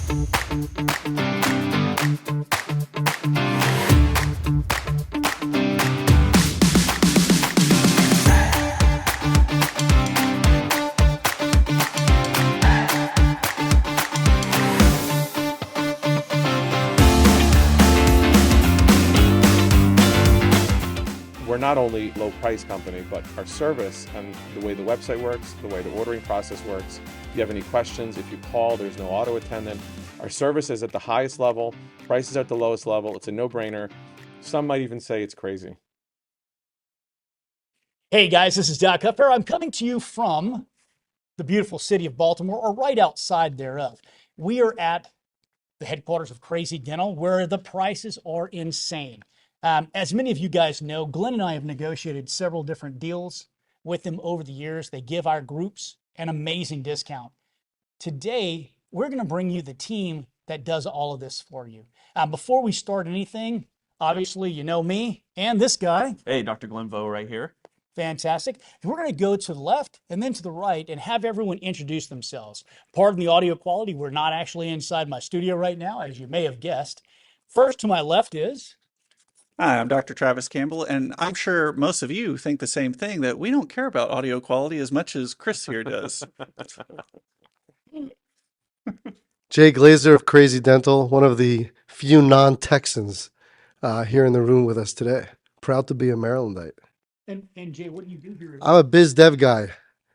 We're not only low price company, but our service and the way the website works, the way the ordering process works. If you have any questions, if you call, there's no auto attendant. Our service is at the highest level, prices at the lowest level. It's a no-brainer. Some might even say it's crazy. Hey guys, this is Doc Huffer. I'm coming to you from the beautiful city of Baltimore, or right outside thereof. We are at the headquarters of Crazy Dental, where the prices are insane. As many of you guys know, Glenn and I have negotiated several different deals with them over the years. They give our groups an amazing discount. Today, we're going to bring you the team that does all of this for you. Before we start anything, obviously, you know me and this guy. Hey, Dr. Glenn Vo right here. Fantastic. We're going to go to the left and then to the right and have everyone introduce themselves. Pardon the audio quality. We're not actually inside my studio right now, as you may have guessed. First to my left is... Hi, I'm Dr. Travis Campbell, and I'm sure most of you think the same thing, that we don't care about audio quality as much as Chris here does. Jay Glazer of Crazy Dental, one of the few non-Texans here in the room with us today. Proud to be a Marylandite. And Jay, what do you do here? I'm a biz dev guy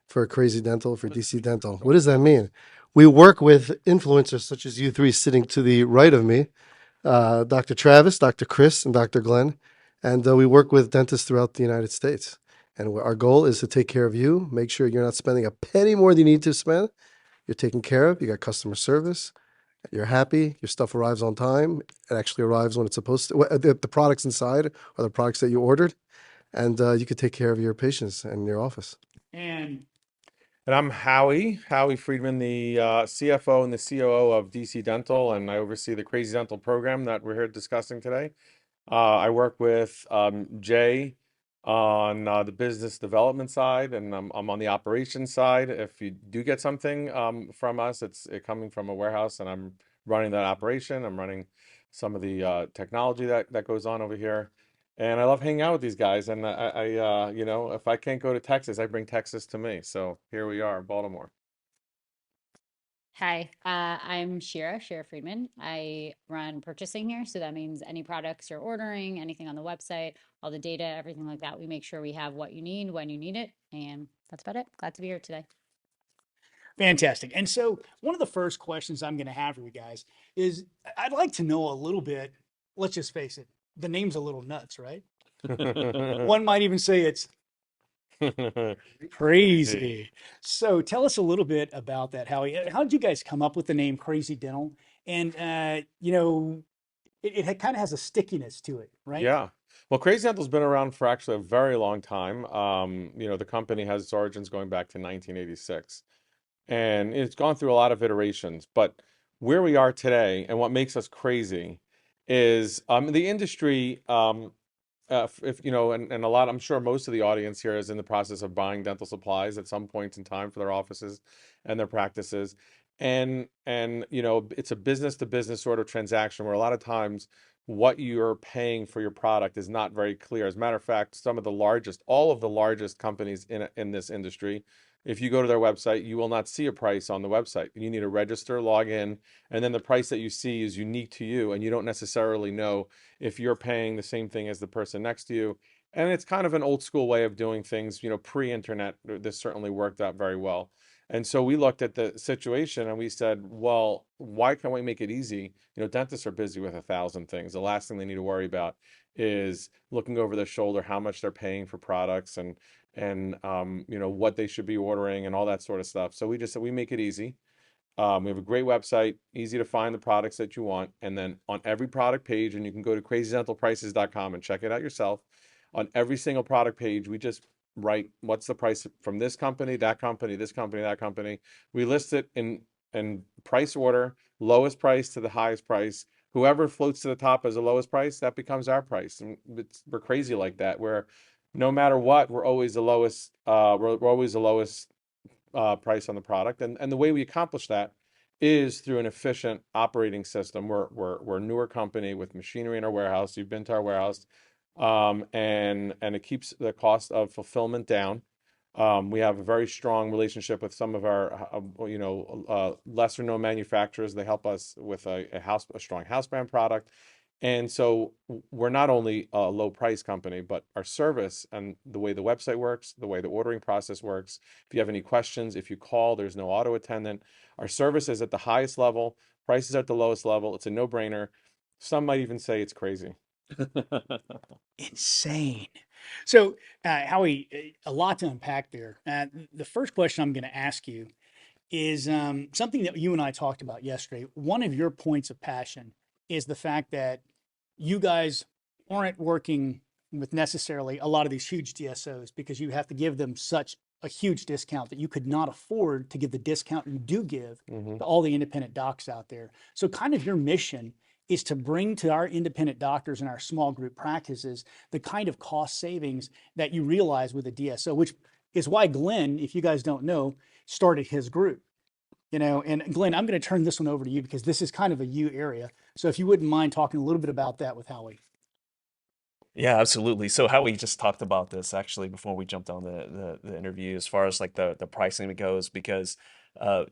for Crazy Dental, for DC Dental. What does that mean? We work with influencers such as you three sitting to the right of me, Dr. Travis, Dr. Chris, and Dr. Glenn. And we work with dentists throughout the United States. And our goal is to take care of you, make sure you're not spending a penny more than you need to spend. You're taken care of, you got customer service, you're happy, your stuff arrives on time, it actually arrives when it's supposed to. The products inside are the products that you ordered, and you could take care of your patients in your office. And I'm Howie Friedman, the CFO and the COO of DC Dental, and I oversee the Crazy Dental program that we're here discussing today. I work with Jay on the business development side, and I'm on the operations side. If you do get something from us, it's coming from a warehouse, and I'm running that operation. I'm running some of the technology that goes on over here. And I love hanging out with these guys. And you know, if I can't go to Texas, I bring Texas to me. So here we are, Baltimore. Hi, I'm Shira Friedman. I run purchasing here. So that means any products you're ordering, anything on the website, all the data, everything like that. We make sure we have what you need when you need it. And that's about it. Glad to be here today. fantastic. And so one of the first questions I'm going to have for you guys is, I'd like to know a little bit, let's just face it, the name's a little nuts, right? One might even say it's crazy. So tell us a little bit about that, Howie. How did you guys come up with the name Crazy Dental? And you know, it kind of has a stickiness to it, right? Yeah. Well, Crazy Dental's been around for actually a very long time. You know, the company has its origins going back to 1986, and it's gone through a lot of iterations. But where we are today, and what makes us crazy, is the industry. If you know, and a lot, I'm sure most of the audience here is in the process of buying dental supplies at some point in time for their offices and their practices. And you know, it's a business to business sort of transaction where a lot of times what you're paying for your product is not very clear. As a matter of fact, some of the largest, all of the largest companies in this industry, if you go to their website, you will not see a price on the website. You need to register, log in, and then the price that you see is unique to you, and you don't necessarily know if you're paying the same thing as the person next to you. And it's kind of an old school way of doing things, you know, pre-internet. This certainly worked out very well. And so we looked at the situation and we said, well, why can't we make it easy? You know, dentists are busy with 1,000 things. The last thing they need to worry about is looking over their shoulder, how much they're paying for products and you know, what they should be ordering and all that sort of stuff. So we just said we make it easy. We have a great website, easy to find the products that you want. And then on every product page, and you can go to crazydentalprices.com and check it out yourself. On every single product page, we just write what's the price from this company, that company, this company, that company. We list it in price order, lowest price to the highest price. Whoever floats to the top as the lowest price, that becomes our price. And we're crazy like that, where no matter what, we're always the lowest. We're always the lowest price on the product. And the way we accomplish that is through an efficient operating system. We're a newer company with machinery in our warehouse. You've been to our warehouse, and it keeps the cost of fulfillment down. We have a very strong relationship with some of our, lesser known manufacturers. They help us with a strong house brand product. And so we're not only a low price company, but our service and the way the website works, the way the ordering process works. If you have any questions, if you call, there's no auto attendant. Our service is at the highest level, prices at the lowest level. It's a no-brainer. Some might even say it's crazy. Insane. So, Howie, a lot to unpack there. The first question I'm going to ask you is something that you and I talked about yesterday. One of your points of passion is the fact that you guys aren't working with necessarily a lot of these huge DSOs because you have to give them such a huge discount that you could not afford to give the discount you do give Mhm. to all the independent docs out there. So, kind of your mission is to bring to our independent doctors and our small group practices the kind of cost savings that you realize with a DSO, which is why Glenn, if you guys don't know, started his group. And Glenn, I'm going to turn this one over to you because this is kind of a you area. So if you wouldn't mind talking a little bit about that with Howie. Yeah, absolutely. So how we just talked about this actually before we jumped on the interview as far as like the pricing goes, because uh,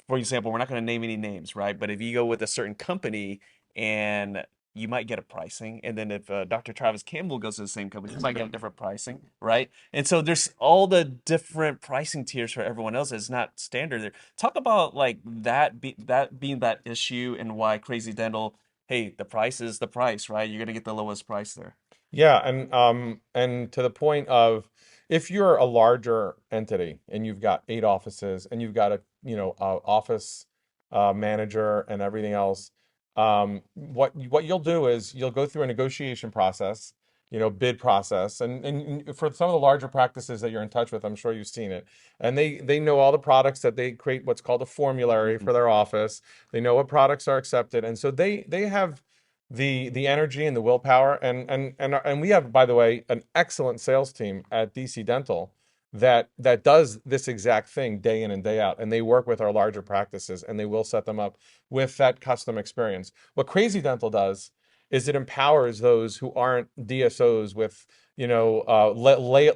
for example, we're not going to name any names, right? But if you go with a certain company and you might get a pricing, and then if Dr. Travis Campbell goes to the same company, he might get a different pricing, right? And so there's all the different pricing tiers for everyone else. It's not standard there. Talk about like that being that issue and why Crazy Dental, hey, the price is the price, right? You're gonna get the lowest price there. Yeah, and to the point of if you're a larger entity and you've got 8 offices and you've got a office manager and everything else, what you'll do is you'll go through a negotiation process, bid process, and for some of the larger practices that you're in touch with, I'm sure you've seen it, and they know all the products that they create what's called a formulary Mhm. for their office. They know what products are accepted, and so they have the energy and the willpower and we have, by the way, an excellent sales team at DC Dental that does this exact thing day in and day out, and they work with our larger practices and they will set them up with that custom experience. What Crazy Dental does is it empowers those who aren't DSOs with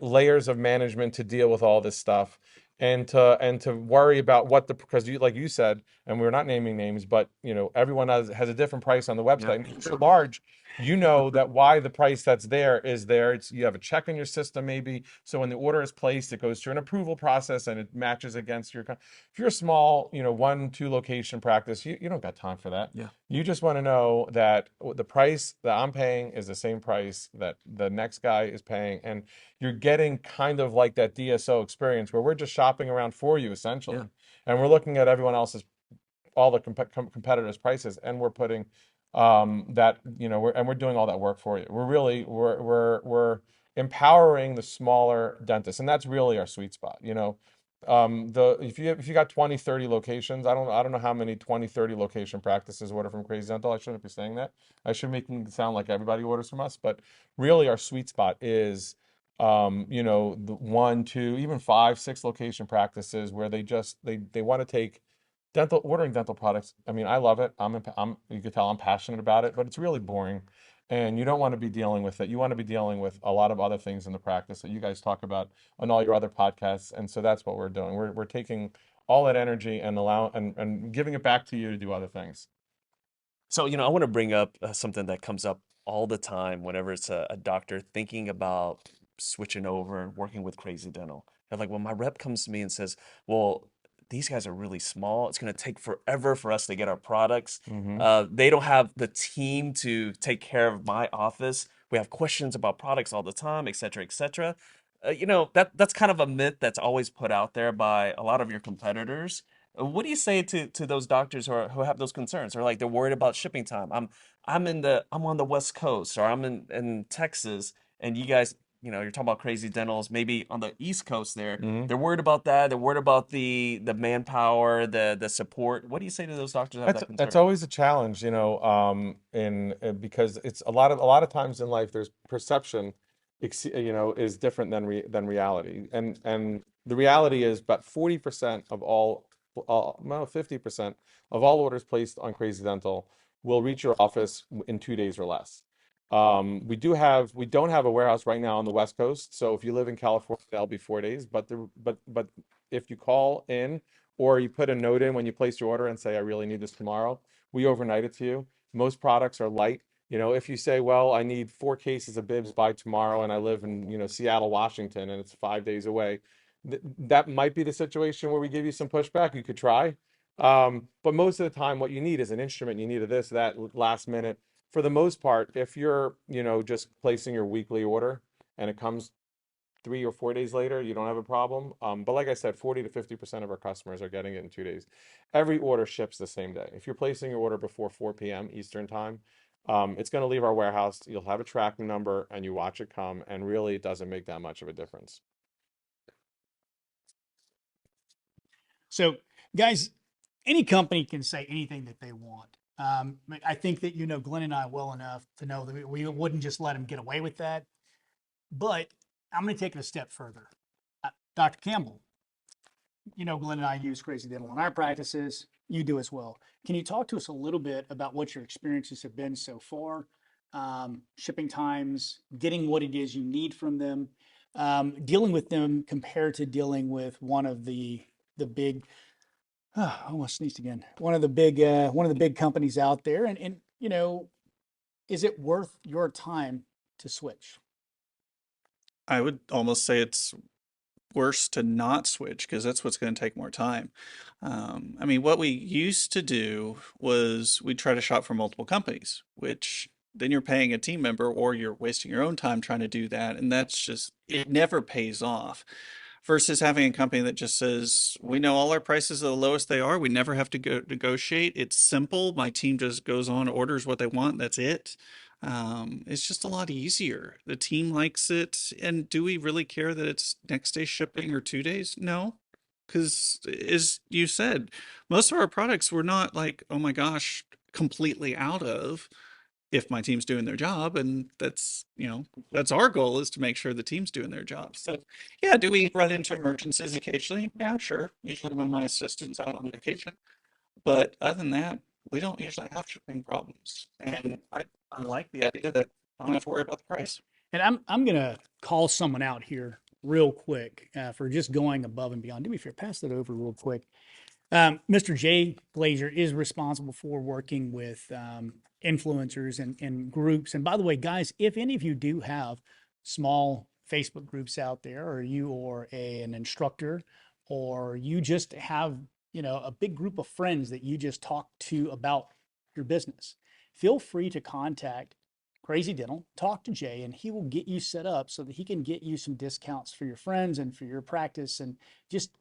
layers of management to deal with all this stuff and to worry about what the, because you, like you said, and we're not naming names, but everyone has a different price on the website. And if you're large, you know that why the price that's there is there. It's, you have a check in your system maybe, so when the order is placed, it goes through an approval process and it matches against your. If you're a small, 1, 2 location practice, you don't got time for that. Yeah. You just want to know that the price that I'm paying is the same price that the next guy is paying, and you're getting kind of like that DSO experience where we're just shopping around for you essentially, Yeah. and we're looking at everyone else's, all the competitors' prices, and we're putting that we're doing all that work for you. We're empowering the smaller dentists, and that's really our sweet spot. The if you got 20, 30 locations, I don't know how many 20, 30 location practices order from Crazy Dental. I shouldn't be saying that. I should make it sound like everybody orders from us, but really our sweet spot is the 1, 2, even 5, 6 location practices where they want to take ordering dental products. I mean, I love it. You could tell I'm passionate about it, but it's really boring. And you don't want to be dealing with it. You want to be dealing with a lot of other things in the practice that you guys talk about on all your other podcasts. And so that's what we're doing. We're taking all that energy and giving it back to you to do other things. So, I want to bring up something that comes up all the time whenever it's a doctor thinking about switching over and working with Crazy Dental. They're like, well, my rep comes to me and says, well, these guys are really small. It's going to take forever for us to get our products. Hmm. They don't have the team to take care of my office. We have questions about products all the time, et cetera, et cetera. That's kind of a myth that's always put out there by a lot of your competitors. What do you say to those doctors who have those concerns? Or like they're worried about shipping time. I'm on the West Coast, or I'm in Texas, and you guys, you're talking about Crazy Dentals maybe on the East Coast there. Hmm. They're worried about that. They're worried about the manpower, the support. What do you say to those doctors who have that That's concern? always a challenge, in because it's a lot of times in life there's perception, is different than reality, and the reality is about 40% of all no, 50% of all orders placed on Crazy Dental will reach your office in 2 days or less. We don't have a warehouse right now on the West Coast, so if you live in California, that'll be 4 days. But if you call in or you put a note in when you place your order and say, I really need this tomorrow, we overnight it to you. Most products are light. If you say, well, I need 4 cases of bibs by tomorrow and I live in, Seattle, Washington, and it's 5 days away, that might be the situation where we give you some pushback. You could try. But most of the time, what you need is an instrument. You need a this, that last minute. For the most part, if you're, just placing your weekly order and it comes 3 or 4 days later, you don't have a problem. But like I said, 40 to 50% of our customers are getting it in 2 days. Every order ships the same day. If you're placing your order before 4 p.m. Eastern time, it's going to leave our warehouse. You'll have a tracking number and you watch it come, and really it doesn't make that much of a difference. So, guys, any company can say anything that they want. I think that you know Glenn and I well enough to know that we wouldn't just let them get away with that. But I'm going to take it a step further. Dr. Campbell, Glenn and I use Crazy Dental in our practices. You do as well. Can you talk to us a little bit about what your experiences have been so far? Shipping times, getting what it is you need from them, dealing with them compared to dealing with one of the big, I almost sneezed again. One of the big companies out there, and is it worth your time to switch? I would almost say it's worse to not switch because that's what's going to take more time. I mean, what we used to do was we try to shop for multiple companies, which then you're paying a team member or you're wasting your own time trying to do that. And that's just, it never pays off. Versus having a company that just says, we know all our prices are the lowest they are. We never have to go negotiate. It's simple. My team just goes on, orders what they want. That's it. It's just a lot easier. The team likes it. And do we really care that it's next day shipping or 2 days? No. Because as you said, most of our products we're not like, oh my gosh, completely out of if my team's doing their job. And that's our goal, is to make sure the team's doing their job. So yeah, do we run into emergencies occasionally? Yeah, sure. Usually when my assistant's out on vacation. But other than that, we don't usually have shipping problems. And I like the idea that I don't have to worry about the price. And I'm gonna call someone out here real quick for just going above and beyond. Do me a favor, pass that over real quick. Mr. Jay Glazer is responsible for working with influencers and groups. And by the way, guys, if any of you do have small Facebook groups out there, or you are an instructor, or you just have a big group of friends that you just talk to about your business, feel free to contact Crazy Dental, talk to Jay, and he will get you set up so that he can get you some discounts for your friends and for your practice, and just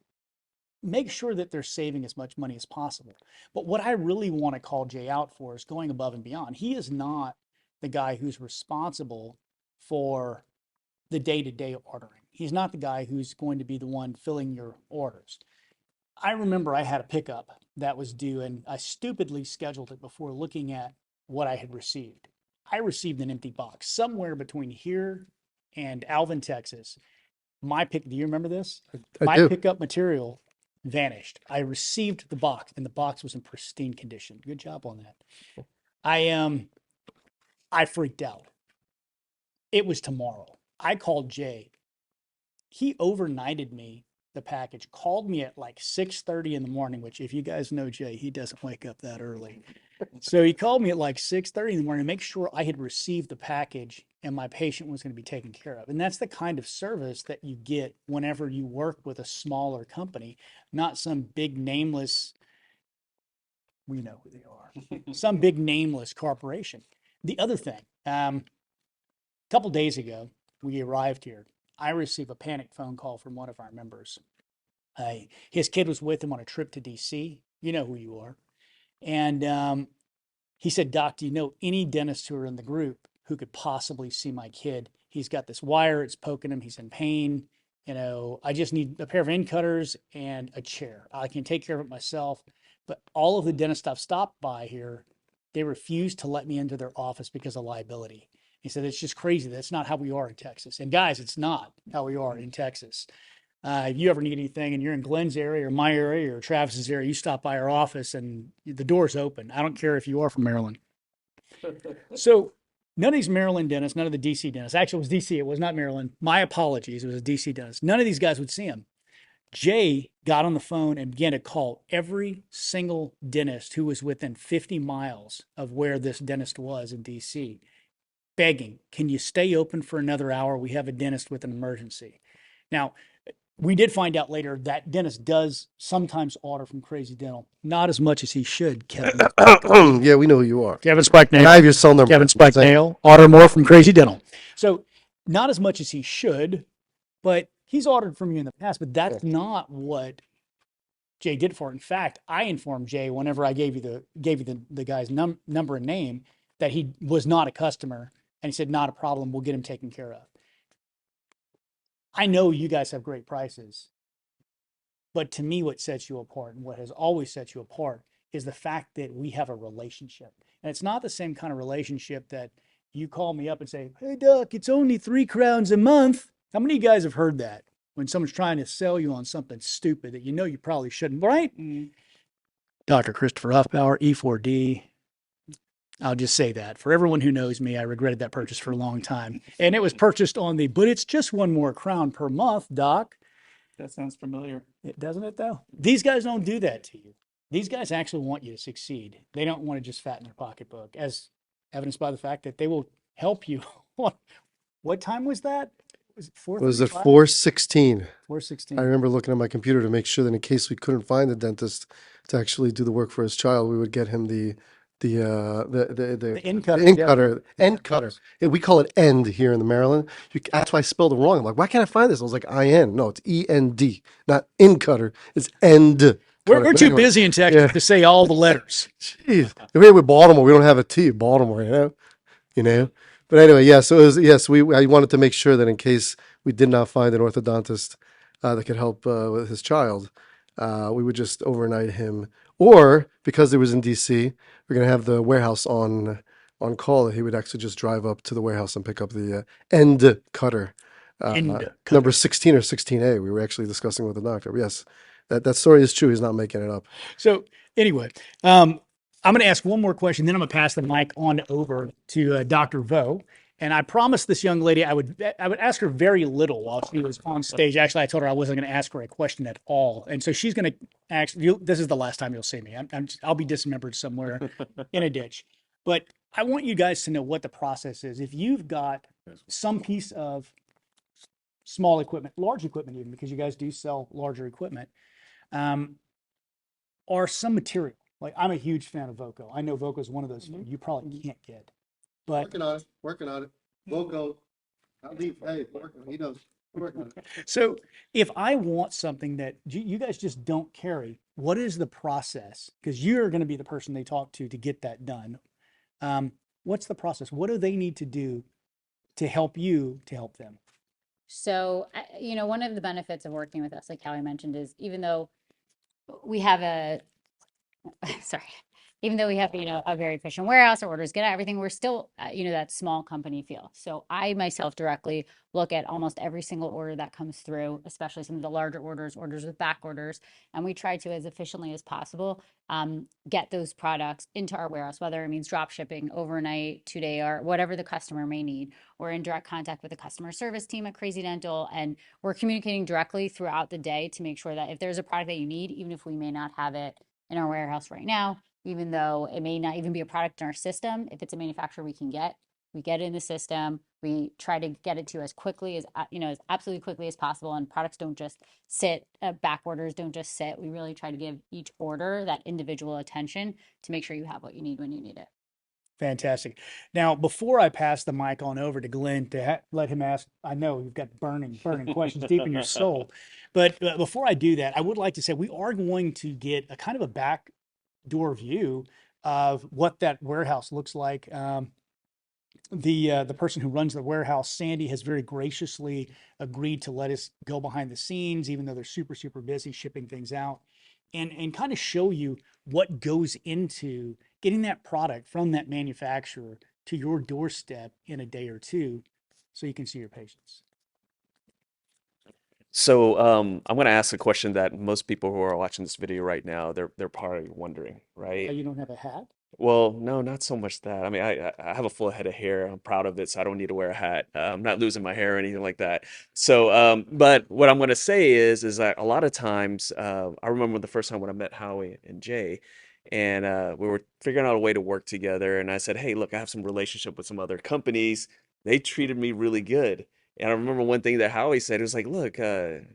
make sure that they're saving as much money as possible. But what I really want to call Jay out for is going above and beyond. He is not the guy who's responsible for the day-to-day ordering. He's not the guy who's going to be the one filling your orders. I remember I had a pickup that was due, and I stupidly scheduled it before looking at what I had received. I received an empty box somewhere between here and Alvin, Texas. Do you remember this? I My do. pickup material vanished. I received the box, and the box was in pristine condition. Good job on that. I freaked out. It was tomorrow. I called Jay. He overnighted me the package, called me at like 6:30 in the morning, which if you guys know Jay, he doesn't wake up that early. So he called me at like 6:30 in the morning to make sure I had received the package and my patient was going to be taken care of. And that's the kind of service that you get whenever you work with a smaller company, not some big nameless, we know who they are, some big nameless corporation. The other thing, a couple days ago, we arrived here. I received a panic phone call from one of our members. His kid was with him on a trip to DC. You know who you are. And he said, Doc, do you know any dentists who are in the group who could possibly see my kid? He's got this wire, it's poking him, he's in pain. I just need a pair of end cutters and a chair. I can take care of it myself. But all of the dentists I've stopped by here, they refuse to let me into their office because of liability. He said, it's just crazy. That's not how we are in Texas. And guys, it's not how we are in Texas. If you ever need anything and you're in Glenn's area or my area or Travis's area, you stop by our office and the door's open. I don't care if you are from Maryland. So none of these Maryland dentists, none of the DC dentists, actually it was DC, it was not Maryland. My apologies, it was a DC dentist. None of these guys would see him. Jay got on the phone and began to call every single dentist who was within 50 miles of where this dentist was in DC, begging, can you stay open for another hour? We have a dentist with an emergency. Now, we did find out later that dentist does sometimes order from Crazy Dental, not as much as he should, Kevin. Yeah, we know who you are. Kevin Spike And I have your cell number. Kevin Spike Nail, order more from Crazy Dental. So, not as much as he should, but he's ordered from you in the past, but that's not what Jay did for it. In fact, I informed Jay whenever I gave you the guy's number and name that he was not a customer, and he said, not a problem, we'll get him taken care of. I know you guys have great prices, but to me, what sets you apart and what has always set you apart is the fact that we have a relationship. And it's not the same kind of relationship that you call me up and say, hey, Doc, it's only 3 crowns a month. How many of you guys have heard that when someone's trying to sell you on something stupid that you know you probably shouldn't, right? Dr. Christopher Huffbauer, E4D. I'll just say that. For everyone who knows me, I regretted that purchase for a long time. And it was purchased on the, but it's just 1 more crown per month, Doc. That sounds familiar. It doesn't it though? These guys don't do that to you. These guys actually want you to succeed. They don't want to just fatten their pocketbook, as evidenced by the fact that they will help you. What time was that? Was it 4:35? It was at 4:16. 4:16. I remember looking at my computer to make sure that in case we couldn't find the dentist to actually do the work for his child, we would get him the end cutter. end cutter. End cutter. Yeah, we call it end here in the Maryland. That's why I spelled it wrong. I'm like, why can't I find this? I was like, IN. No, it's END, not in cutter. It's end. We're too busy in Texas to say all the letters. Jeez, we're Baltimore. We don't have a T. Baltimore, you know. But anyway, yeah. So it was, yes, I wanted to make sure that in case we did not find an orthodontist that could help with his child, we would just overnight him. Or because it was in DC, we're gonna have the warehouse on call. He would actually just drive up to the warehouse and pick up the end cutter, number 16 or 16A. We were actually discussing with the doctor. Yes, that story is true. He's not making it up. So anyway, I'm going to ask one more question, then I'm going to pass the mic on over to Dr. Vo. And I promised this young lady I would ask her very little while she was on stage. Actually, I told her I wasn't going to ask her a question at all. And so she's going to actually, this is the last time you'll see me. I'll be dismembered somewhere in a ditch. But I want you guys to know what the process is. If you've got some piece of small equipment, large equipment even, because you guys do sell larger equipment, or some material. Like I'm a huge fan of Voco. I know Voco is one of those you probably can't get. But Working on it. Voco. Hey, he knows. Working on it. So if I want something that you guys just don't carry, what is the process? Because you're going to be the person they talk to get that done. What's the process? What do they need to do to help you to help them? So, one of the benefits of working with us, like Callie mentioned, is even though we have even though we have, a very efficient warehouse, our orders get out, everything, we're still, that small company feel. So I myself directly look at almost every single order that comes through, especially some of the larger orders with back orders. And we try to, as efficiently as possible, get those products into our warehouse, whether it means drop shipping, overnight, 2-day, or whatever the customer may need. We're in direct contact with the customer service team at Crazy Dental, and we're communicating directly throughout the day to make sure that if there's a product that you need, even if we may not have it in our warehouse right now, even though it may not even be a product in our system, if it's a manufacturer we get it in the system. We try to get it to you as quickly as, as absolutely quickly as possible. And products don't just sit, back orders don't just sit. We really try to give each order that individual attention to make sure you have what you need when you need it. Fantastic. Now, before I pass the mic on over to Glenn to let him ask, I know you've got burning questions deep in your soul, but before I do that, I would like to say we are going to get a kind of a backdoor view of what that warehouse looks like. The person who runs the warehouse, Sandy, has very graciously agreed to let us go behind the scenes, even though they're super, super busy shipping things out, and kind of show you what goes into getting that product from that manufacturer to your doorstep in a day or two so you can see your patients. So I'm going to ask a question that most people who are watching this video right now, they're probably wondering, right? You don't have a hat? Well, no, not so much that. I mean, I have a full head of hair. I'm proud of it, so I don't need to wear a hat. I'm not losing my hair or anything like that. So, but what I'm going to say is that a lot of times, I remember the first time when I met Howie and Jay, and we were figuring out a way to work together. And I said, "Hey, look, I have some relationship with some other companies. They treated me really good." And I remember one thing that Howie said, it was like, "Look,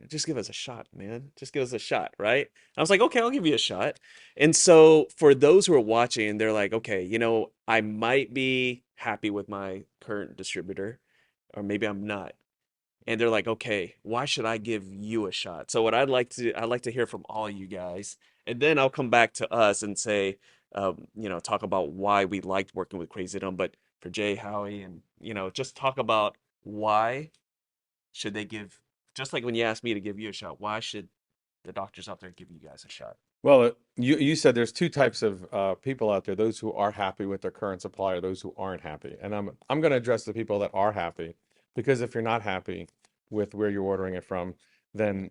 just give us a shot, man. Just give us a shot, right?" I was like, "Okay, I'll give you a shot." And so for those who are watching, they're like, okay, I might be happy with my current distributor, or maybe I'm not. And they're like, okay, why should I give you a shot? So what I'd like to hear from all you guys, and then I'll come back to us and say, talk about why we liked working with Crazy Dumb. But for Jay, Howie, and just talk about why should they give, just like when you asked me to give you a shot, why should the doctors out there give you guys a shot? Well, you said there's two types of people out there: those who are happy with their current supplier, those who aren't happy. And I'm going to address the people that are happy, because if you're not happy with where you're ordering it from, then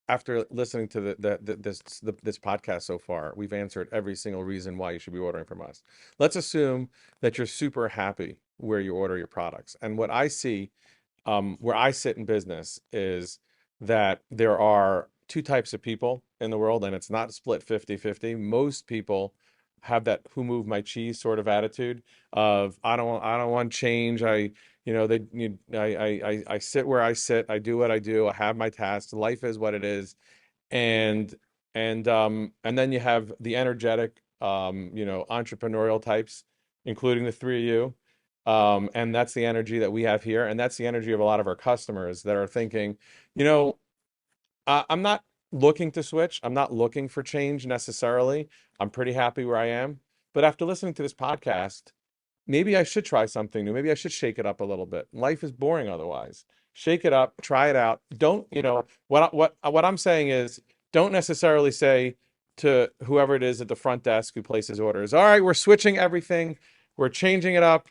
after listening to this podcast so far, we've answered every single reason why you should be ordering from us. Let's assume that you're super happy where you order your products. And what I see, where I sit in business, is that there are two types of people in the world, and it's not split 50-50. Most people have that "who moved my cheese" sort of attitude of, I don't want change. I sit where I sit, I do what I do, I have my tasks, life is what it is. And then you have the energetic, entrepreneurial types, including the three of you. And that's the energy that we have here, and that's the energy of a lot of our customers that are thinking, you know, I'm not looking to switch. I'm not looking for change necessarily. I'm pretty happy where I am. But after listening to this podcast, maybe I should try something new. Maybe I should shake it up a little bit. Life is boring otherwise. Shake it up, try it out. Don't, what I'm saying is, don't necessarily say to whoever it is at the front desk who places orders, "All right, we're switching everything. We're changing it up."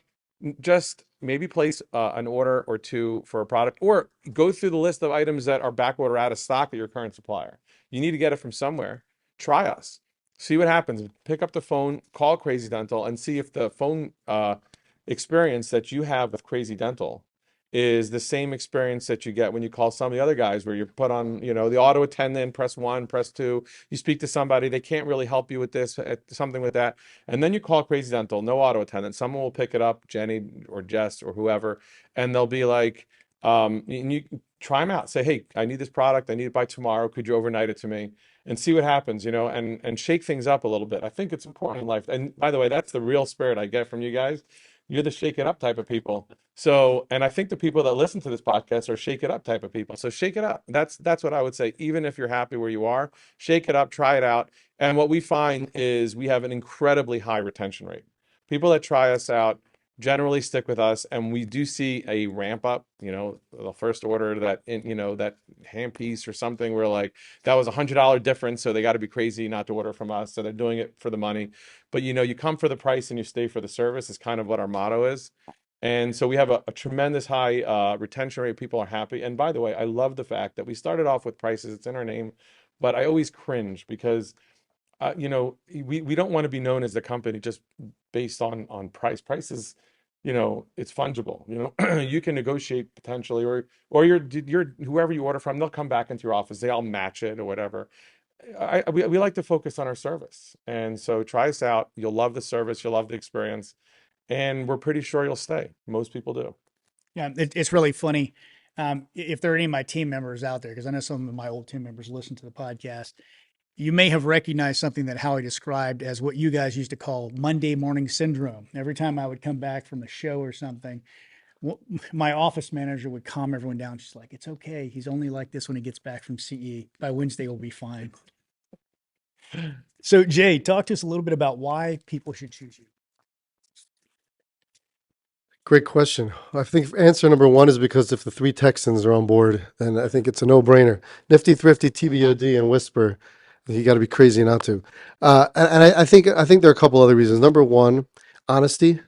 Just maybe place an order or two for a product, or go through the list of items that are back order out of stock at your current supplier. You need to get it from somewhere. Try us. See what happens. Pick up the phone, call Crazy Dental, and see if the phone experience that you have with Crazy Dental is the same experience that you get when you call some of the other guys, where you put on, the auto attendant, press one, press two. You speak to somebody, they can't really help you with this, something with that. And then you call Crazy Dental, no auto attendant. Someone will pick it up, Jenny or Jess or whoever, and they'll be like, and you try them out. Say, "Hey, I need this product. I need it by tomorrow. Could you overnight it to me?" And see what happens, and shake things up a little bit. I think it's important in life. And by the way, that's the real spirit I get from you guys. You're the shake it up type of people. So, and I think the people that listen to this podcast are shake it up type of people. So shake it up. That's what I would say. Even if you're happy where you are, shake it up, try it out. And what we find is we have an incredibly high retention rate. People that try us out generally stick with us, and we do see a ramp up. The first order that hand piece or something, we're like, that was $100 difference, so they got to be crazy not to order from us. So they're doing it for the money. But you come for the price and you stay for the service is kind of what our motto is. And so we have a tremendous high retention rate. People are happy. And by the way, I love the fact that we started off with prices. It's in our name, but I always cringe because we don't want to be known as the company just based on price. Price is, it's fungible. You can negotiate potentially, or you're whoever you order from, they'll come back into your office. They all match it or whatever. We like to focus on our service, and so try us out. You'll love the service. You'll love the experience, and we're pretty sure you'll stay. Most people do. Yeah, it's really funny. If there are any of my team members out there, because I know some of my old team members listen to the podcast, you may have recognized something that Howie described as what you guys used to call Monday morning syndrome. Every time I would come back from a show or something, my office manager would calm everyone down. She's like, "It's okay. He's only like this when he gets back from CE. By Wednesday, we'll be fine." So, Jay, talk to us a little bit about why people should choose you. Great question. I think answer number one is because if the three Texans are on board, then I think it's a no-brainer. Nifty, Thrifty, TBOD, and Whisper. You got to be crazy not to. And I think there are a couple other reasons. Number one, honesty.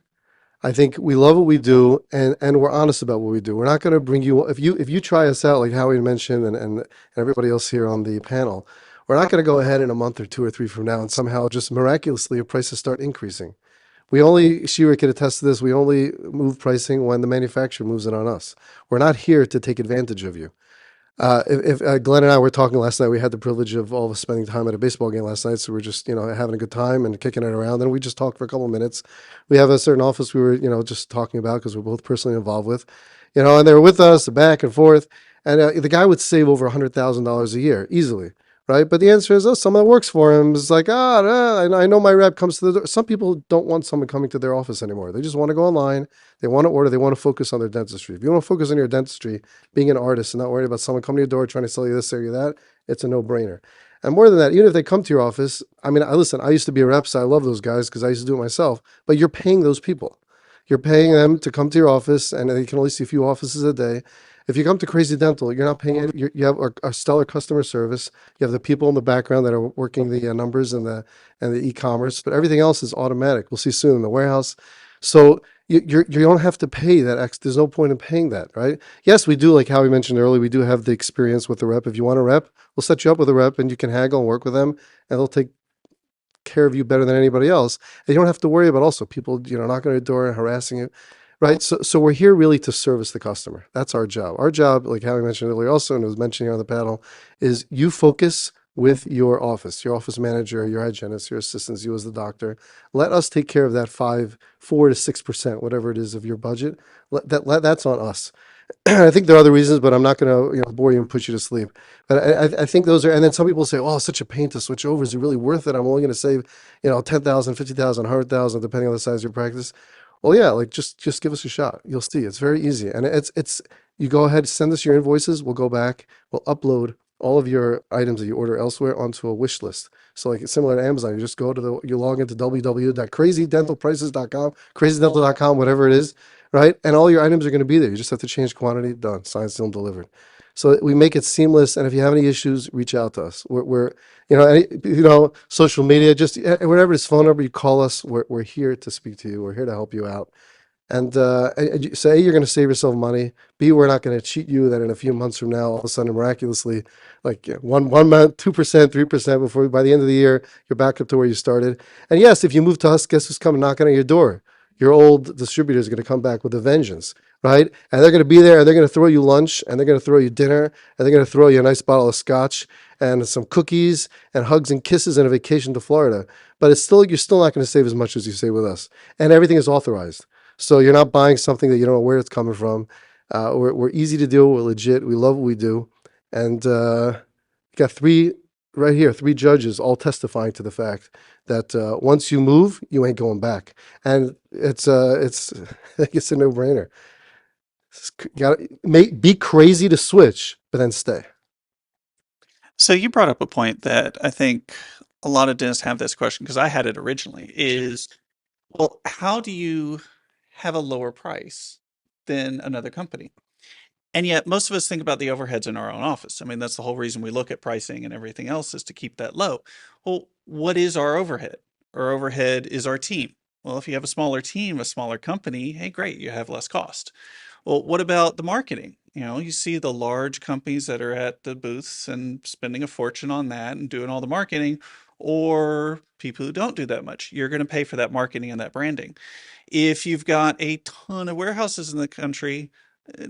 I think we love what we do, and we're honest about what we do. We're not going to bring you if you try us out like Howie mentioned and everybody else here on the panel. We're not going to go ahead in a month or two or three from now and somehow just miraculously your prices start increasing. We only, Shira could attest to this, we only move pricing when the manufacturer moves it on us. We're not here to take advantage of you. If Glenn and I were talking last night, we had the privilege of all of us spending time at a baseball game last night, so we're just having a good time and kicking it around. And we just talked for a couple of minutes. We have a certain office we were just talking about because we're both personally involved with, and they were with us back and forth. And the guy would save over $100,000 a year easily, right? But the answer is, oh, someone that works for him is like, I know my rep comes to the door. Some people don't want someone coming to their office anymore. They just want to go online. They want to order. They want to focus on their dentistry. If you want to focus on your dentistry, being an artist and not worried about someone coming to your door trying to sell you this or you that, it's a no-brainer. And more than that, even if they come to your office, I mean, listen, I used to be a rep, so I love those guys because I used to do it myself. But you're paying those people. You're paying them to come to your office, and they can only see a few offices a day. If you come to Crazy Dental, you're not paying. You have a stellar customer service. You have the people in the background that are working the numbers and the e-commerce, but everything else is automatic. We'll see soon in the warehouse. So you don't have to pay that. There's no point in paying that, right? Yes, we do, like how we mentioned earlier, we do have the experience with the rep. If you want a rep, we'll set you up with a rep, and you can haggle and work with them, and they'll take care of you better than anybody else. And you don't have to worry about also people, knocking on your door and harassing you. Right. So we're here really to service the customer. That's our job. Our job, like Howie mentioned earlier also, and it was mentioned here on the panel, is you focus with your office manager, your hygienist, your assistants, you as the doctor. Let us take care of that 4 to 6%, whatever it is of your budget. That's on us. I think there are other reasons, but I'm not going to bore you and put you to sleep. But I think those are, and then some people say, "Oh, it's such a pain to switch over. Is it really worth it? I'm only going to save, 10,000, 50,000, 100,000, depending on the size of your practice." Well, yeah, like just give us a shot. You'll see. It's very easy, and it's you go ahead, send us your invoices. We'll go back. We'll upload all of your items that you order elsewhere onto a wish list. So like it's similar to Amazon. You just you log into www.crazydentalprices.com, crazydental.com, whatever it is, right? And all your items are going to be there. You just have to change quantity. Done. Signed, sealed, delivered. So we make it seamless. And if you have any issues, reach out to us. We're social media, just whatever his phone number, you call us. We're here to speak to you. We're here to help you out. And say you're going to save yourself money. B, we're not going to cheat you that in a few months from now, all of a sudden, miraculously, like one month, 2%, 3% before by the end of the year, you're back up to where you started. And yes, if you move to us, guess who's coming knocking on your door? Your old distributor is going to come back with a vengeance, right? And they're going to be there, and they're going to throw you lunch, and they're going to throw you dinner, and they're going to throw you a nice bottle of scotch and some cookies and hugs and kisses and a vacation to Florida. But you're still not going to save as much as you save with us. And everything is authorized. So you're not buying something that you don't know where it's coming from. We're easy to do. We're legit. We love what we do. And got three judges all testifying to the fact that once you move, you ain't going back. And it's it's a no-brainer. Be crazy to switch, but then stay. So you brought up a point that I think a lot of dentists have this question because I had it originally is, well, how do you have a lower price than another company? And yet most of us think about the overheads in our own office. I mean, that's the whole reason we look at pricing and everything else is to keep that low. Well, what is our overhead? Our overhead is our team. Well, if you have a smaller team, a smaller company, hey, great, you have less cost. Well, what about the marketing? You see the large companies that are at the booths and spending a fortune on that and doing all the marketing, or people who don't do that much. You're going to pay for that marketing and that branding. If you've got a ton of warehouses in the country,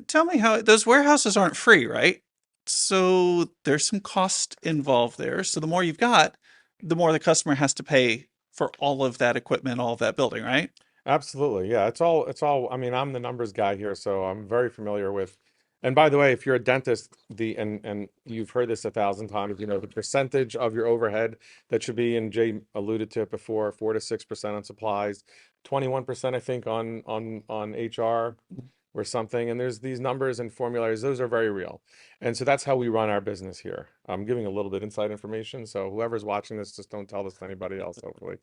tell me how those warehouses aren't free, right? So there's some cost involved there. So the more you've got, the more the customer has to pay for all of that equipment, all of that building, right? Absolutely. Yeah, it's all, I mean, I'm the numbers guy here, so I'm very familiar with. And by the way, if you're a dentist, and you've heard this 1,000 times, the percentage of your overhead that should be, and Jay alluded to it before, 4 to 6% on supplies, 21% I think on HR or something. And there's these numbers and formularies, those are very real. And so that's how we run our business here. I'm giving a little bit inside information, so whoever's watching this, just don't tell this to anybody else, hopefully.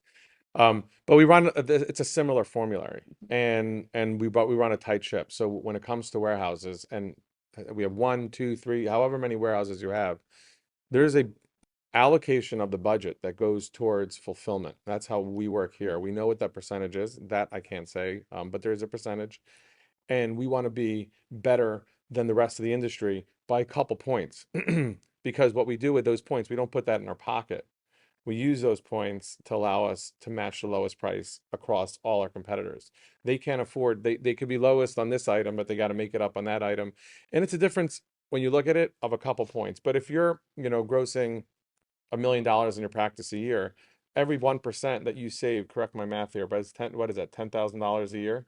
But it's a similar formulary, but we run a tight ship. So when it comes to warehouses, and we have one, two, three, however many warehouses you have, there's allocation of the budget that goes towards fulfillment. That's how we work here. We know what that percentage is. That I can't say, but there's a percentage, and we want to be better than the rest of the industry by a couple points. Because what we do with those points, we don't put that in our pocket. We use those points to allow us to match the lowest price across all our competitors. They can't afford, they could be lowest on this item, but they got to make it up on that item. And it's a difference when you look at it of a couple points. But if you're, grossing $1 million in your practice a year, every 1% that you save, correct my math here, but it's what is that, $10,000 a year?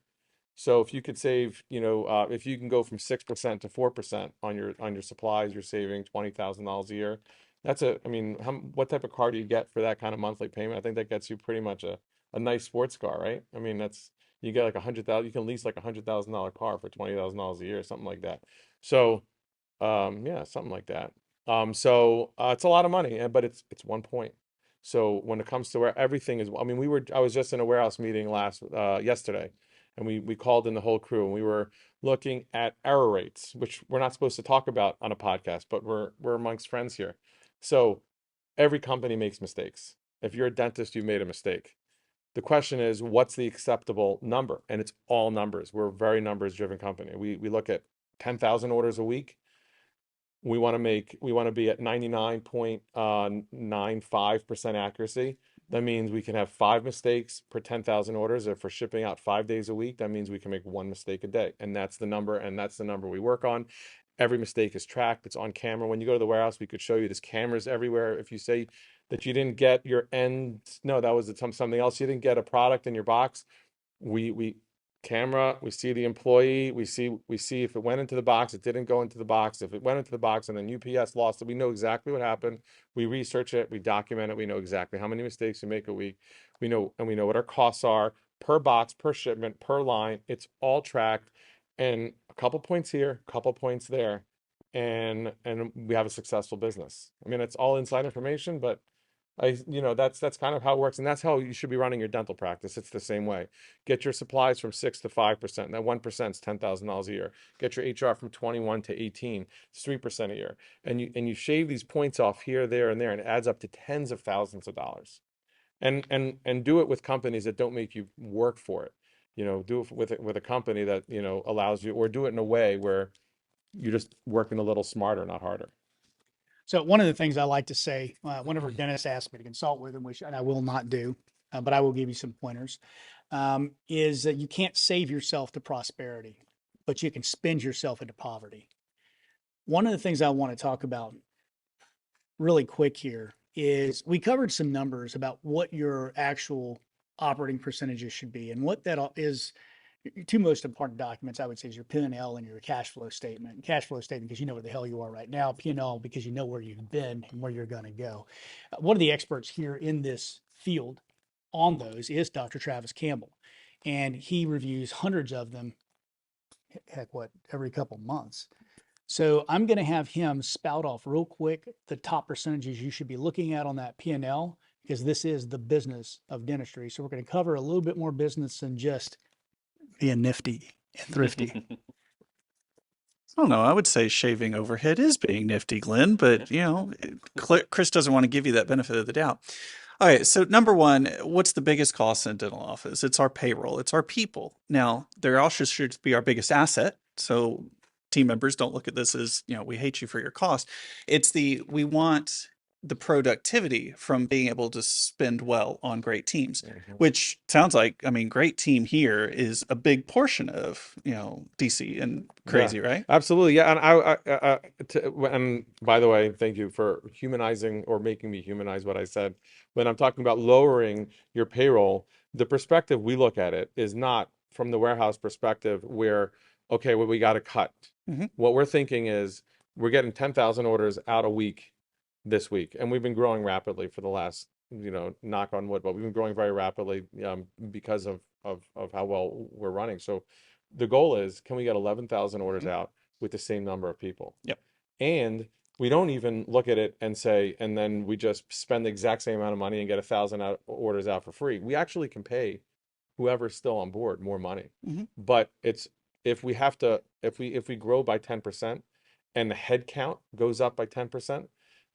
So if you could save, if you can go from 6% to 4% on your supplies, you're saving $20,000 a year. I mean, what type of car do you get for that kind of monthly payment? I think that gets you pretty much a nice sports car, right? I mean, you get like 100,000, you can lease like $100,000 car for $20,000 a year, something like that. So, yeah, something like that. It's a lot of money, but it's 1 point. So when it comes to where everything is, I mean, I was just in a warehouse meeting yesterday, and we called in the whole crew, and we were looking at error rates, which we're not supposed to talk about on a podcast, but we're amongst friends here. So every company makes mistakes. If you're a dentist, you've made a mistake. The question is, what's the acceptable number? And it's all numbers. We're a very numbers driven company. We look at 10,000 orders a week. We want to be at 99.95% accuracy. That means we can have 5 mistakes per 10,000 orders. If we're shipping out 5 days a week, that means we can make 1 mistake a day. And that's the number, we work on. Every mistake is tracked. It's on camera. When you go to the warehouse, we could show you there's cameras everywhere. If you say that you didn't get your end, no, that was something else. You didn't get a product in your box. We camera, we see the employee, we see if it went into the box, it didn't go into the box. If it went into the box and then UPS lost it, we know exactly what happened. We research it, we document it, we know exactly how many mistakes we make a week. We know what our costs are per box, per shipment, per line. It's all tracked, and a couple points here, a couple points there, and we have a successful business. I mean, it's all inside information, but that's kind of how it works, and that's how you should be running your dental practice. It's the same way. Get your supplies from 6 to 5%. That 1% is $10,000 a year. Get your HR from 21 to 18. It's 3% a year. And you shave these points off here, there, and there, and it adds up to tens of thousands of dollars. And do it with companies that don't make you work for it. Do it with a company that allows you, or do it in a way where you're just working a little smarter, not harder. So one of the things I like to say, whenever dentists ask me to consult with them, which and I will not do, but I will give you some pointers, is that you can't save yourself to prosperity, but you can spend yourself into poverty. One of the things I want to talk about really quick here is we covered some numbers about what your actual operating percentages should be, and what that is. Your 2 most important documents, I would say, is your P&L and your cash flow statement. Cash flow statement, because you know where the hell you are right now. P&L, because you know where you've been and where you're going to go. One of the experts here in this field on those is Dr. Travis Campbell. And he reviews hundreds of them, heck, every couple months. So I'm going to have him spout off real quick the top percentages you should be looking at on that P&L, because this is the business of dentistry. So we're going to cover a little bit more business than just being nifty and thrifty. I don't know. I would say shaving overhead is being nifty, Glenn, but Chris doesn't want to give you that benefit of the doubt. All right. So number one, what's the biggest cost in a dental office? It's our payroll. It's our people. Now, there also should be our biggest asset. So team members don't look at this as, we hate you for your cost. We want the productivity from being able to spend well on great teams, which sounds like, great team here is a big portion of, DC and crazy, right? Absolutely. Yeah. And by the way, thank you for humanizing or making me humanize what I said. When I'm talking about lowering your payroll, the perspective we look at it is not from the warehouse perspective where, okay, well, we got to cut. What we're thinking is we're getting 10,000 orders out a week this week, and we've been growing rapidly for the last, knock on wood, but we've been growing very rapidly because of how well we're running. So the goal is, can we get 11,000 orders out with the same number of people? Yep. And we don't even look at it and say, and then we just spend the exact same amount of money and get 1,000 orders out for free. We actually can pay whoever's still on board more money. But if we grow by 10% and the head count goes up by 10%,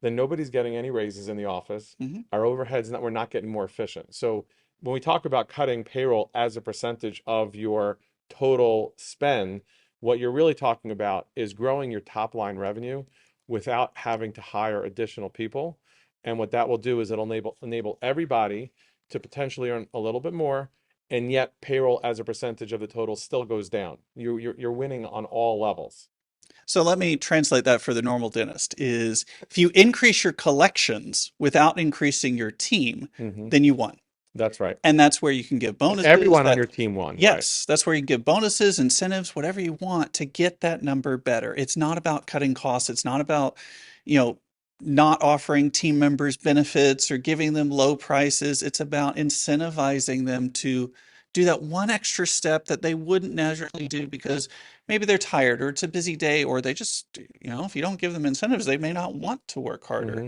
then nobody's getting any raises in the office. Mhm. Our overheads, we're not getting more efficient. So when we talk about cutting payroll as a percentage of your total spend, what you're really talking about is growing your top line revenue without having to hire additional people. And what that will do is it'll enable everybody to potentially earn a little bit more, and yet payroll as a percentage of the total still goes down. You're winning on all levels. So let me translate that for the normal dentist is if you increase your collections without increasing your team, Hmm. then you won. That's right. And that's where you can give And bonuses everyone on your that team won, right? yes, that's where you can give bonuses, incentives, whatever you want to get that number better. It's not about cutting costs. It's not about, you know, not offering team members benefits or giving them low prices. It's about incentivizing them to do that one extra step that they wouldn't naturally do because maybe they're tired or it's a busy day or they just, you know, if you don't give them incentives, they may not want to work harder. Hmm.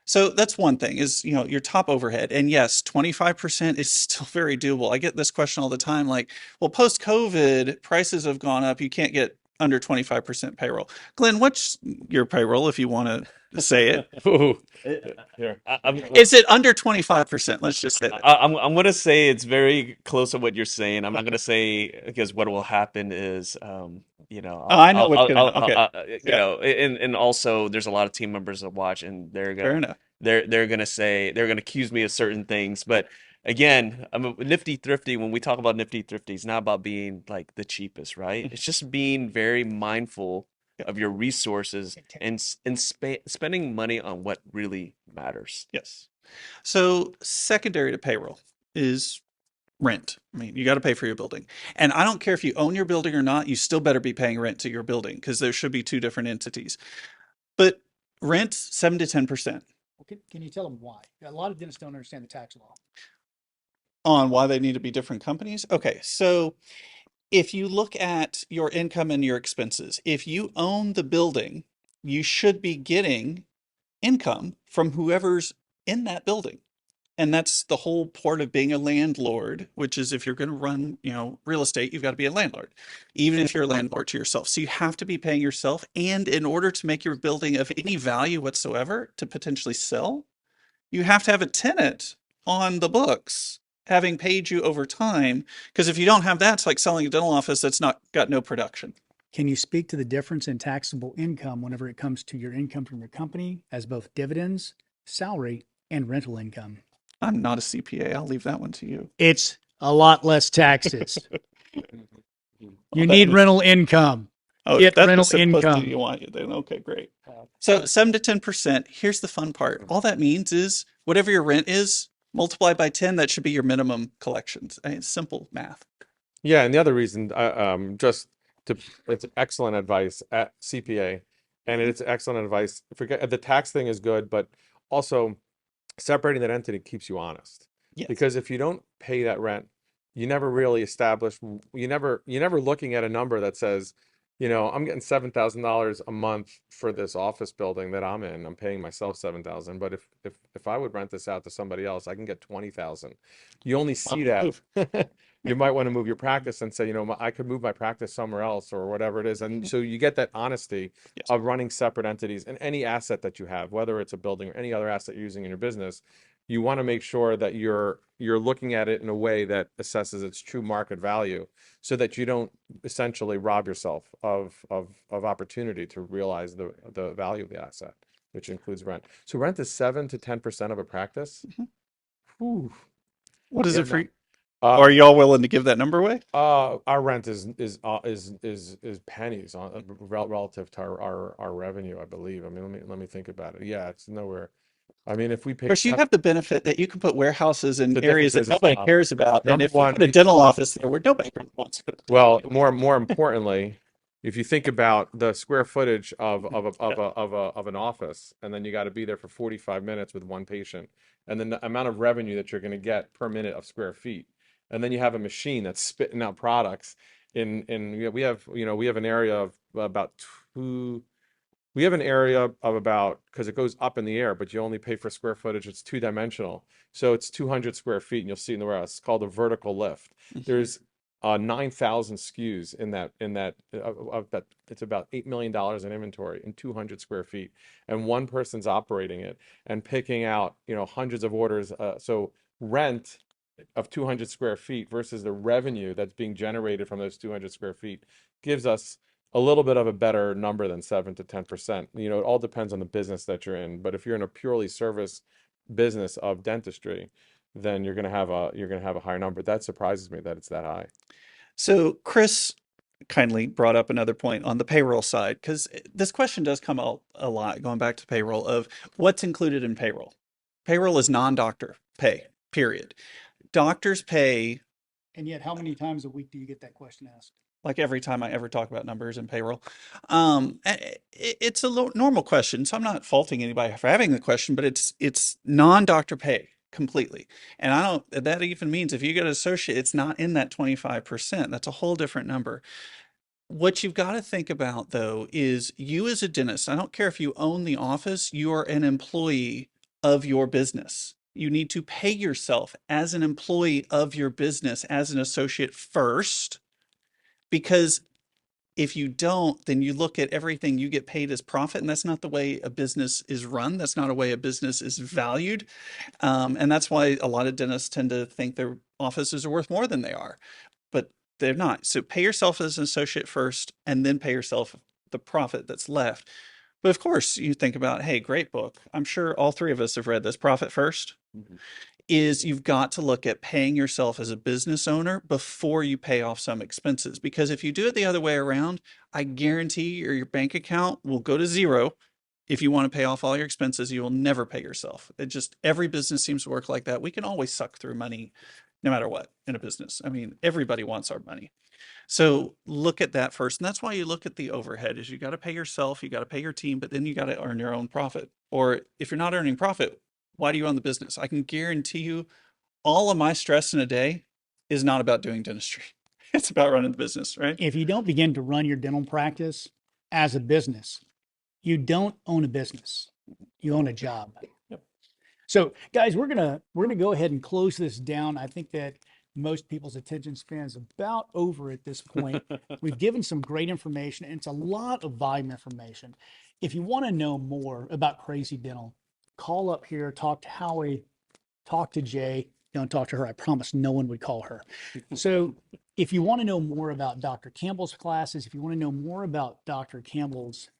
So that's one thing is, you know, your top overhead. And yes, 25% is still very doable. I get this question all the time, like, well, post-COVID, prices have gone up. You can't get under 25% payroll. Glenn, what's your payroll if you want to say it? Ooh, It- here. I'm Is it under 25%? Let's just say that. I'm gonna say it's very close to what you're saying. I'm not gonna say because what will happen is, you know, Oh, I know what's gonna happen. Okay. you Yeah, know, and also there's a lot of team members that watch, and fair enough. they're gonna say they're gonna accuse me of certain things, but again, I'm a nifty thrifty. When we talk about nifty thrifty, it's not about being like the cheapest, right? It's just being very mindful Yeah. of your resources and spending money on what really matters. Yes. So secondary to payroll is rent. I mean, you got to pay for your building. And I don't care if you own your building or not, you still better be paying rent to your building because there should be two different entities. But rent, 7 to 10% Can you tell them why? A lot of dentists don't understand the tax law. on why they need to be different companies. Okay, so if you look at your income and your expenses, if you own the building, you should be getting income from whoever's in that building. And that's the whole part of being a landlord, which is if you're going to run, you know, real estate, you've got to be a landlord, even if you're a landlord to yourself. So you have to be paying yourself. And in order to make your building of any value whatsoever to potentially sell, you have to have a tenant on the books having paid you over time. Because if you don't have that, it's like selling a dental office that's not got no production. Can you speak to the difference in taxable income whenever it comes to your income from your company as both dividends, salary, and rental income? I'm not a CPA. I'll leave that one to you. It's a lot less taxes. Oh, You need rental income. oh, Get that's the rental simplicity income. you want. Then okay, great. So 7 to 10%. Here's the fun part. All that means is whatever your rent is, multiply by 10. That should be your minimum collections. I mean, it's simple math. Yeah, and the other reason, just to, it's excellent advice at CPA, and it's excellent advice. Forget the tax thing is good, but also separating that entity keeps you honest. Yes. Because if you don't pay that rent, you never really establish, you're never looking at a number that says, you know, I'm getting $7,000 a month for this office building that I'm in. I'm paying myself 7,000, but if I would rent this out to somebody else, I can get 20,000. You only see that. You might want to move your practice and say, you know, I could move my practice somewhere else or whatever it is. And so you get that honesty Yes. of running separate entities and any asset that you have, whether it's a building or any other asset you're using in your business. You want to make sure that you're looking at it in a way that assesses its true market value so that you don't essentially rob yourself of opportunity to realize the value of the asset, which includes rent. So rent is 7 to 10% of a practice. Mhm. Whew. What is Yeah, it for? no. Are y'all willing to give that number away? Our rent is pennies on relative to our revenue, I believe. I mean, let me think about it. Yeah, it's nowhere. I mean, if we Of pay course, you have the benefit that you can put warehouses in the areas difference that is nobody cares about. And number if you one. put a dental office there where nobody really wants to put a Well, dental more importantly, if you think about the square footage of an office, and then you got to be there for 45 minutes with one patient, and then the amount of revenue that you're going to get per minute of square feet, and then you have a machine that's spitting out products. We have we have an area of about two. We have an area of about because it goes up in the air, but you only pay for square footage. It's two-dimensional, so it's 200 square feet, and you'll see in the warehouse. It's called a vertical lift. Mhm. There's 9,000 SKUs in that it's about $8 million in inventory in 200 square feet, and one person's operating it and picking out, hundreds of orders. So rent of 200 square feet versus the revenue that's being generated from those 200 square feet gives us a little bit of a better number than 7 to 10%. It all depends on the business that you're in. But if you're in a purely service business of dentistry, then you're gonna have a higher number. That surprises me that it's that high. So Chris kindly brought up another point on the payroll side, because this question does come out a lot, going back to payroll, of what's included in payroll. Payroll is non-doctor pay, period. Doctors pay, And yet, how many times a week do you get that question asked? like every time I ever talk about numbers and payroll. It's a normal question, so I'm not faulting anybody for having the question, but it's non-doctor pay completely. And I don't, that even means if you get an associate, it's not in that 25%. That's a whole different number. What you've got to think about, though, is you as a dentist, I don't care if you own the office, you are an employee of your business. You need to pay yourself as an employee of your business, as an associate first, because if you don't, then you look at everything you get paid as profit, and that's not the way a business is run. That's not a way a business is valued. And that's why a lot of dentists tend to think their offices are worth more than they are, but they're not. So pay yourself as an associate first, and then pay yourself the profit that's left. But of course, you think about, hey, great book. I'm sure all three of us have read this, Profit First. Is you've got to look at paying yourself as a business owner before you pay off some expenses. Because if you do it the other way around, I guarantee your bank account will go to zero. If you want to pay off all your expenses, you will never pay yourself. It just, every business seems to work like that. We can always suck through money no matter what in a business. I mean, everybody wants our money. So look at that first. And that's why you look at the overhead is you got to pay yourself, you got to pay your team, but then you got to earn your own profit. Or if you're not earning profit, why do you own the business? I can guarantee you all of my stress in a day is not about doing dentistry. It's about running the business, right? If you don't begin to run your dental practice as a business, you don't own a business. You own a job. Yep. So, guys, we're gonna go ahead and close this down. I think that most people's attention span is about over at this point. We've given some great information, and it's a lot of volume information. If you want to know more about Crazy Dental, call up here, talk to Howie, talk to Jay. Don't talk to her. I promise no one would call her. So if you want to know more about Dr. Campbell's classes, if you want to know more about Dr. Campbell's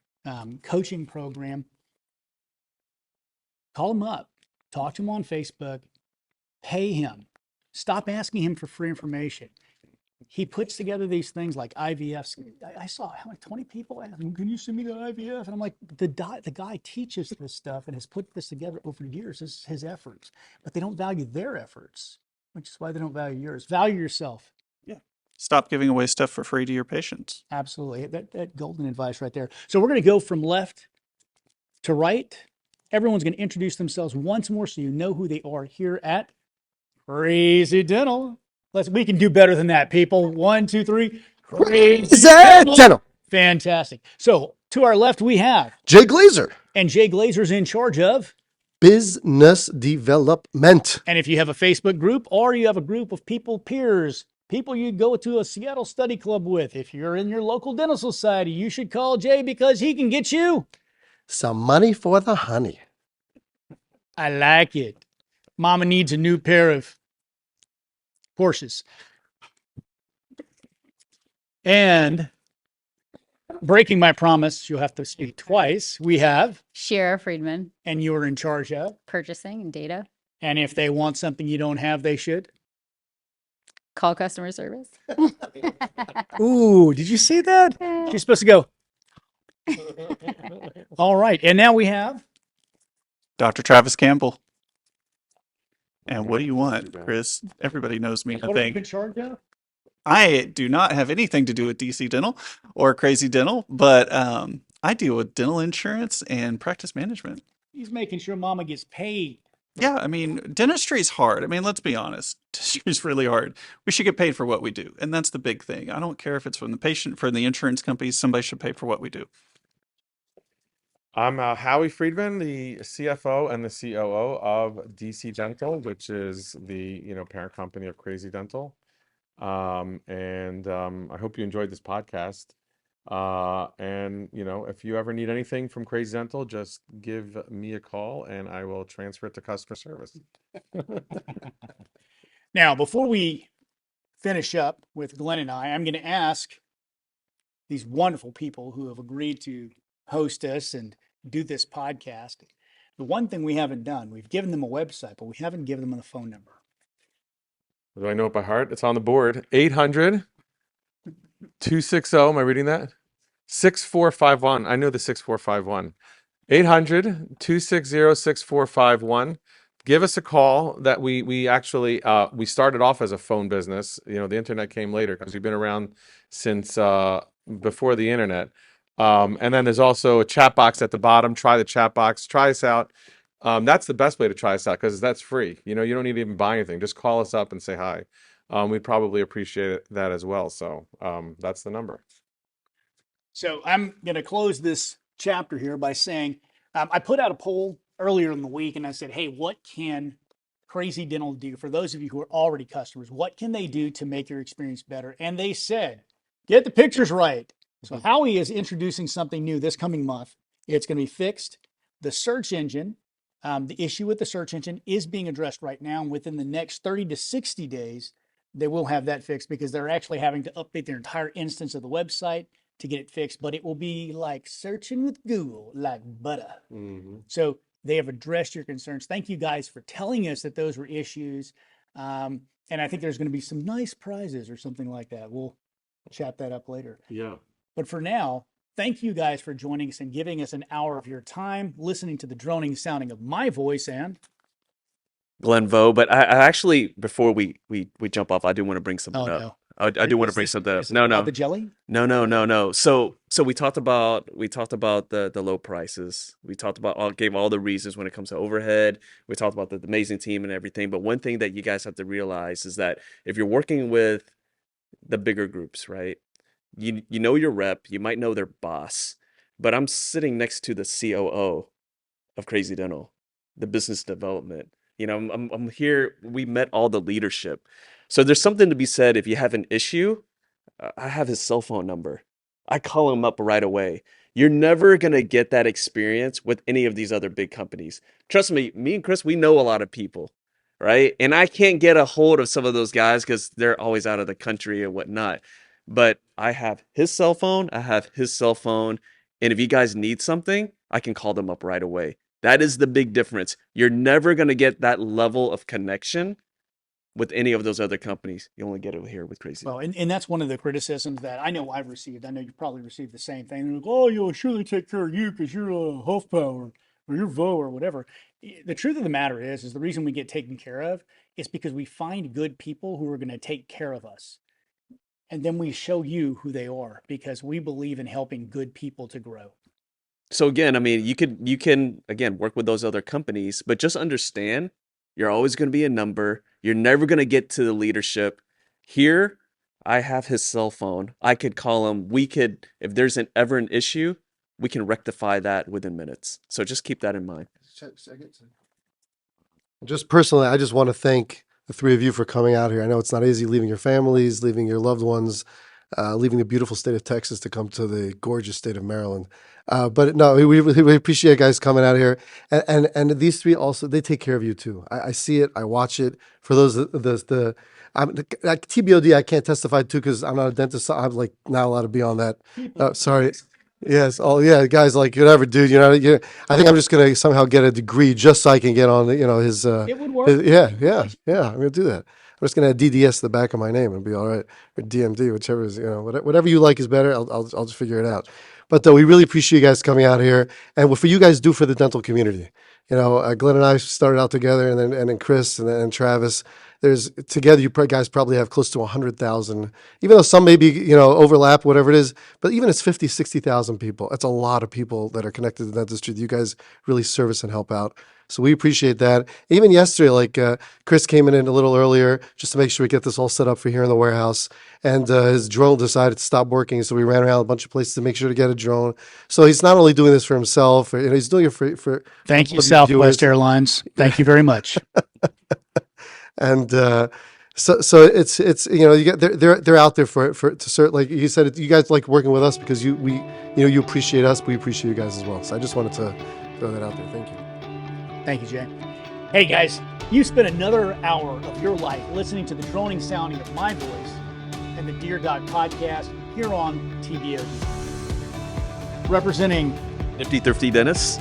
coaching program, call him up, talk to him on Facebook, pay him. Stop asking him for free information. He puts together these things like IVFs. I saw how many 20 people asked him, can you send me the IVF? And I'm like, the guy teaches this stuff and has put this together over years. This is his efforts, but they don't value their efforts, which is why they don't value yours. Value yourself. Yeah. Stop giving away stuff for free to your patients. Absolutely. That golden advice right there. So we're going to go from left to right. Everyone's going to introduce themselves once more so you know who they are here at Crazy Dental. We can do better than that, people. 1, 2, 3. Crazy Dental. Fantastic. So to our left, we have Jay Glazer, and Jay Glazer's in charge of. business development. And if you have a Facebook group or you have a group of people, peers, people you go to a Seattle study club with, if you're in your local dental society, you should call Jay because he can get you Some money for the honey. I like it. Mama needs a new pair of Porsches. And breaking my promise, you'll have to speak twice. We have, Shira Friedman, and you're in charge of. purchasing and data. And if they want something you don't have, they should. Call customer service. Ooh, did you see that? You're supposed to go. All right. And now we have. Dr. Travis Campbell. And what do you want, Chris? Everybody knows me, I What are you in think. charge of? I do not have anything to do with DC Dental or Crazy Dental, but I deal with dental insurance and practice management. He's making sure Mama gets paid. Yeah, I mean, dentistry is hard. I mean, let's be honest. Dentistry is really hard. We should get paid for what we do. And that's the big thing. I don't care if it's from the patient, from the insurance companies, somebody should pay for what we do. I'm Howie Friedman, the CFO and the COO of DC Dental, which is the parent company of Crazy Dental. I hope you enjoyed this podcast. And if you ever need anything from Crazy Dental, just give me a call and I will transfer it to customer service. Now, before we finish up with Glenn and I'm going to ask these wonderful people who have agreed to host us and do this podcast. The one thing we haven't done, we've given them a website, but we haven't given them a phone number. Do I know it by heart? It's on the board. 800-260. Am I reading that? 6451. I know the 6451. 800-260-6451. Give us a call. That we actually we started off as a phone business. The internet came later because we've been around since before the internet. And then there's also a chat box at the bottom. Try the chat box. Try us out. That's the best way to try us out because that's free. You don't need to even buy anything. Just call us up and say hi. We'd probably appreciate that as well. So that's the number. So I'm going to close this chapter here by saying I put out a poll earlier in the week and I said, hey, what can Crazy Dental do for those of you who are already customers? What can they do to make your experience better? And they said, get the pictures right. So Howie is introducing something new this coming month. It's going to be fixed. The search engine, the issue with the search engine is being addressed right now. And within the next 30 to 60 days, they will have that fixed because they're actually having to update their entire instance of the website to get it fixed, but it will be like searching with Google, like butter. Mm-hmm. So they have addressed your concerns. Thank you guys for telling us that those were issues. And I think there's going to be some nice prizes or something like that. We'll chat that up later. Yeah. But for now, thank you guys for joining us and giving us an hour of your time, listening to the droning sounding of my voice and Glenn Vo. But I actually, before we jump off, I do want to bring something up. no. I do want to bring something up. Is it No, about no. the jelly? No. So we talked about the low prices. We talked about gave all the reasons when it comes to overhead. We talked about the amazing team and everything. But one thing that you guys have to realize is that if you're working with the bigger groups, right? You know your rep, you might know their boss, but I'm sitting next to the COO of Crazy Dental, the business development. I'm here. We met all the leadership. So there's something to be said if you have an issue. I have his cell phone number. I call him up right away. You're never going to get that experience with any of these other big companies. Trust me and Chris, we know a lot of people, right? And I can't get a hold of some of those guys because they're always out of the country and whatnot. But I have his cell phone. I have his cell phone. And if you guys need something, I can call them up right away. That is the big difference. You're never going to get that level of connection with any of those other companies. You only get it here with Crazy. Well, and that's one of the criticisms that I know I've received. I know you probably received the same thing. They're like, oh, you'll surely take care of you because you're a Huff Power or you're Vo or whatever. The truth of the matter is the reason we get taken care of is because we find good people who are going to take care of us. And then we show you who they are because we believe in helping good people to grow. So again, I mean, you can again work with those other companies, but just understand you're always going to be a number. You're never going to get to the leadership. Here, I have his cell phone. I could call him. We could, if there's ever an issue, we can rectify that within minutes. So just keep that in mind. Just personally, I just want to thank the three of you for coming out here. I know it's not easy leaving your families, leaving your loved ones, leaving the beautiful state of Texas to come to the gorgeous state of Maryland. But no, we appreciate you guys coming out here. And these three also, they take care of you too. I see it. I watch it. For those, TBOD, I can't testify to because I'm not a dentist. So I'm like not allowed to be on that. Sorry. Yes. Oh yeah, guys, like whatever, dude. I think I'm just gonna somehow get a degree just so I can get on. His. It would work. Yeah. I'm gonna do that. I'm just gonna add DDS to the back of my name and be all right, or DMD, whichever is whatever you like is better. I'll just figure it out. But we really appreciate you guys coming out here and what for you guys do for the dental community. Glenn and I started out together, and then Chris and then Travis. There's together, you guys probably have close to 100,000, even though some maybe, overlap, whatever it is, but even it's 50, 60,000 people. That's a lot of people that are connected to dentistry. You guys really service and help out. So we appreciate that. Even yesterday, Chris came in a little earlier just to make sure we get this all set up for here in the warehouse. And his drone decided to stop working. So we ran around a bunch of places to make sure to get a drone. So he's not only doing this for himself, he's doing it for Thank you, Southwest Airlines. Thank you very much. And So it's you get they're out there for to serve, like you said, you guys like working with us because you appreciate us, we appreciate you guys as well. So I just wanted to throw that out there. Thank you. Thank you, Jay. Hey guys, you spent another hour of your life listening to the droning sounding of my voice and the Dear Doc podcast here on TBOD. Representing Nifty Thrifty Dentists.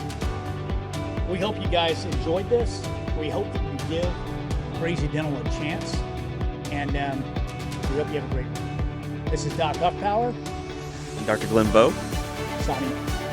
We hope you guys enjoyed this. We hope that you give Crazy Dental a chance. And we hope you have a great one. This is Doc Huffpower. Dr. Glenn Bowe. Signing off.